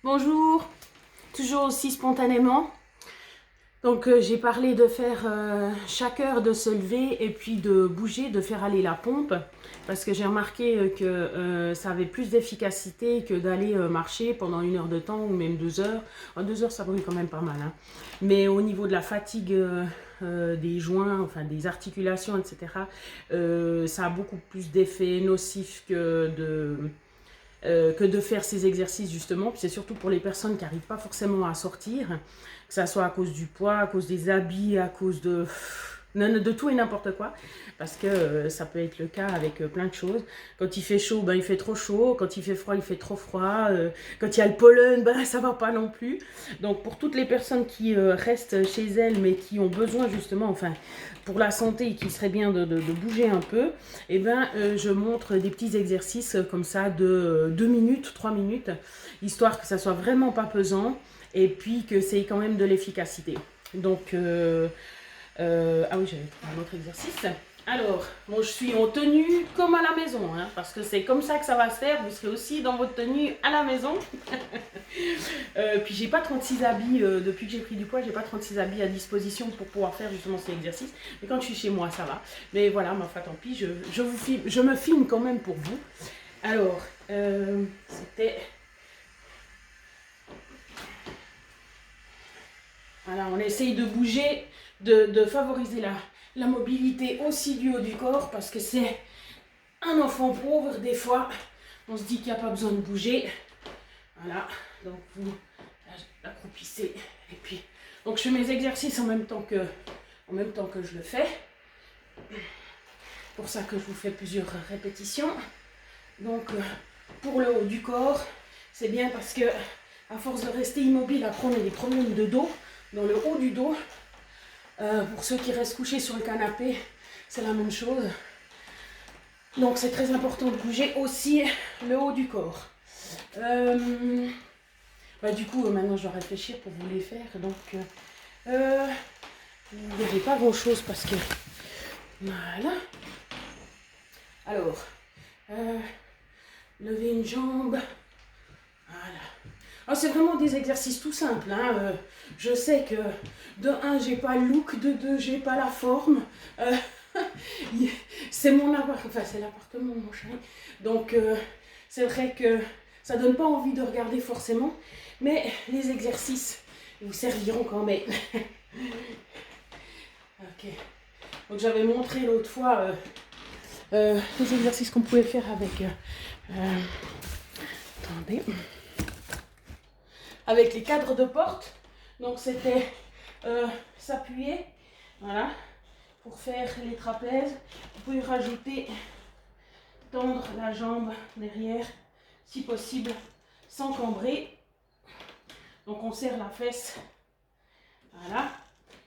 Bonjour, toujours aussi spontanément. Donc j'ai parlé de faire chaque heure de se lever et puis de bouger, de faire aller la pompe parce que j'ai remarqué que ça avait plus d'efficacité que d'aller marcher pendant 1 heure de temps ou même 2 heures. 2 heures ça brûle quand même pas mal, hein. Mais au niveau de la fatigue des joints, enfin des articulations, etc., ça a beaucoup plus d'effets nocifs que de faire ces exercices justement. Puis c'est surtout pour les personnes qui n'arrivent pas forcément à sortir, que ça soit à cause du poids, à cause des habits, à cause de tout et n'importe quoi, parce que ça peut être le cas avec plein de choses. Quand il fait chaud, ben, il fait trop chaud, quand il fait froid, il fait trop froid, quand il y a le pollen, ben, ça va pas non plus. Donc pour toutes les personnes qui restent chez elles mais qui ont besoin justement, enfin pour la santé et qui serait bien de bouger un peu, et ben, je montre des petits exercices comme ça de 2 minutes, 3 minutes, histoire que ça soit vraiment pas pesant et puis que c'est quand même de l'efficacité. Donc ah oui, j'avais trouvé un autre exercice. Alors, moi je suis en tenue comme à la maison, hein, parce que c'est comme ça que ça va se faire. Vous serez aussi dans votre tenue à la maison. Puis j'ai pas 36 habits, depuis que j'ai pris du poids, j'ai pas 36 habits à disposition pour pouvoir faire justement ces exercices. Mais quand je suis chez moi, ça va. Mais voilà, ma foi, tant pis, je me filme quand même pour vous. Alors, c'était... Voilà, on essaye de bouger, de favoriser la mobilité aussi du haut du corps, parce que c'est un enfant pauvre, des fois, on se dit qu'il n'y a pas besoin de bouger. Voilà, donc vous accroupissez, et puis... Donc je fais mes exercices en même temps que je le fais. Pour ça que je vous fais plusieurs répétitions. Donc pour le haut du corps, c'est bien parce que à force de rester immobile, après on a des problèmes de dos, dans le haut du dos. Pour ceux qui restent couchés sur le canapé, c'est la même chose. Donc c'est très important de bouger aussi le haut du corps. Du coup, maintenant je dois réfléchir pour vous les faire. Donc vous ne verrez pas grand chose parce que... Voilà. Alors, lever une jambe. Voilà. Alors, c'est vraiment des exercices tout simples, hein. Je sais que de 1, j'ai pas le look, de 2, j'ai pas la forme. C'est mon appart, enfin c'est l'appartement de mon chéri. Donc c'est vrai que ça donne pas envie de regarder forcément, mais les exercices vous serviront quand même. Ok. Donc j'avais montré l'autre fois les exercices qu'on pouvait faire avec attendez, avec les cadres de porte. Donc c'était s'appuyer, voilà, pour faire les trapèzes. Vous pouvez rajouter, tendre la jambe derrière, si possible, sans cambrer. Donc on serre la fesse, voilà.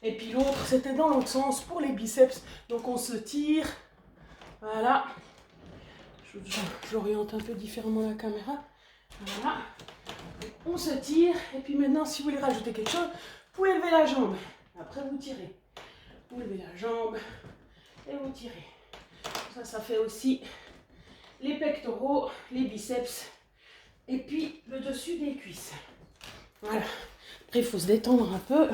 Et puis l'autre, c'était dans l'autre sens pour les biceps. Donc on se tire, voilà. J'oriente un peu différemment la caméra, voilà. On se tire, et puis maintenant, si vous voulez rajouter quelque chose, vous pouvez lever la jambe. Après, vous tirez. Vous levez la jambe et vous tirez. Ça fait aussi les pectoraux, les biceps, et puis le dessus des cuisses. Voilà. Après, il faut se détendre un peu,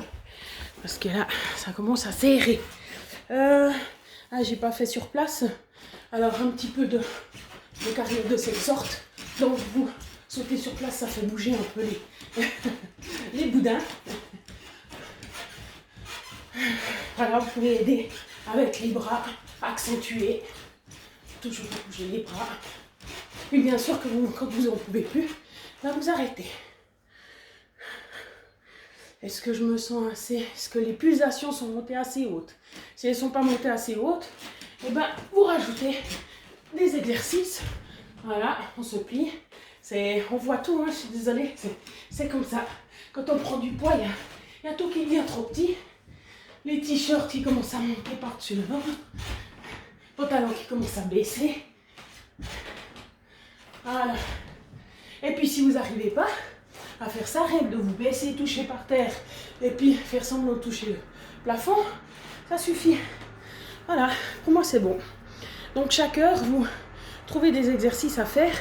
parce que là, ça commence à serrer. J'ai pas fait sur place. Alors, un petit peu de cardio de cette sorte. Donc, vous sautez sur place, ça fait bouger un peu les boudins. Voilà, vous pouvez aider avec les bras, accentuer. Toujours bouger les bras. Et bien sûr que quand vous n'en pouvez plus, là vous arrêtez. Est-ce que je me sens assez... Est-ce que les pulsations sont montées assez hautes? Si elles ne sont pas montées assez hautes, eh ben, vous rajoutez des exercices. Voilà, on se plie. On voit tout, hein, je suis désolée. C'est comme ça. Quand on prend du poids, il y a tout qui devient trop petit. Les t-shirts qui commencent à monter par-dessus le ventre. Pantalons qui commencent à baisser. Voilà. Et puis si vous n'arrivez pas à faire ça, rien que de vous baisser, toucher par terre, et puis faire semblant de toucher le plafond, ça suffit. Voilà, pour moi c'est bon. Donc chaque heure, vous trouvez des exercices à faire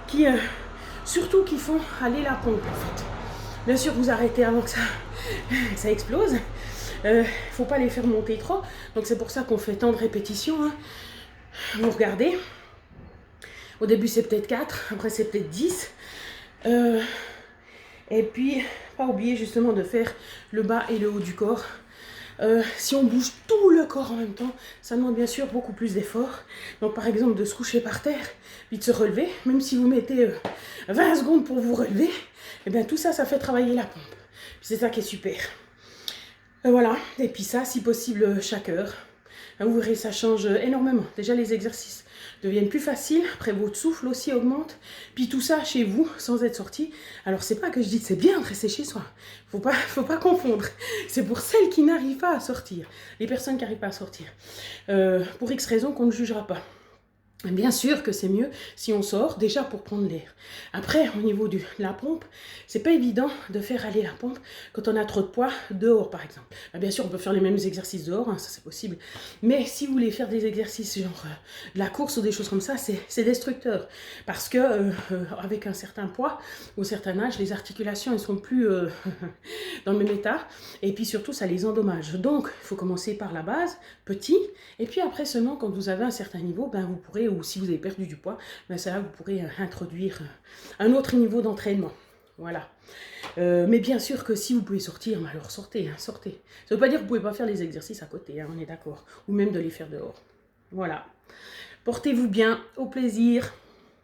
qui surtout qui font aller la pompe en fait. Bien sûr, vous arrêtez avant que ça explose. Faut pas les faire monter trop. Donc c'est pour ça qu'on fait tant de répétitions. Hein. Vous regardez. Au début c'est peut-être 4, après c'est peut-être 10. Et puis, pas oublier justement de faire le bas et le haut du corps. Si on bouge tout le corps en même temps, ça demande bien sûr beaucoup plus d'efforts. Donc par exemple de se coucher par terre, puis de se relever, même si vous mettez 20 secondes pour vous relever, et bien tout ça, ça fait travailler la pompe. C'est ça qui est super. Voilà, et puis ça, si possible, chaque heure. Vous verrez, ça change énormément. Déjà, les exercices deviennent plus faciles. Après, votre souffle aussi augmente. Puis tout ça chez vous, sans être sorti. Alors, c'est pas que je dis que c'est bien de rester chez soi. Faut pas confondre. C'est pour celles qui n'arrivent pas à sortir. Les personnes qui n'arrivent pas à sortir. Pour X raisons qu'on ne jugera pas. Bien sûr que c'est mieux si on sort, déjà pour prendre l'air. Après, au niveau de la pompe, c'est pas évident de faire aller la pompe quand on a trop de poids dehors, par exemple. Bien sûr, on peut faire les mêmes exercices dehors, hein, ça c'est possible. Mais si vous voulez faire des exercices genre de la course ou des choses comme ça, c'est destructeur. Parce que avec un certain poids ou un certain âge, les articulations elles sont plus dans le même état. Et puis surtout, ça les endommage. Donc, il faut commencer par la base, petit. Et puis après seulement, quand vous avez un certain niveau, ben, vous pourrez, ou si vous avez perdu du poids, ben ça, vous pourrez introduire un autre niveau d'entraînement. Voilà. Mais bien sûr que si vous pouvez sortir, ben alors sortez, hein, sortez. Ça ne veut pas dire que vous ne pouvez pas faire les exercices à côté, hein, on est d'accord. Ou même de les faire dehors. Voilà. Portez-vous bien, au plaisir.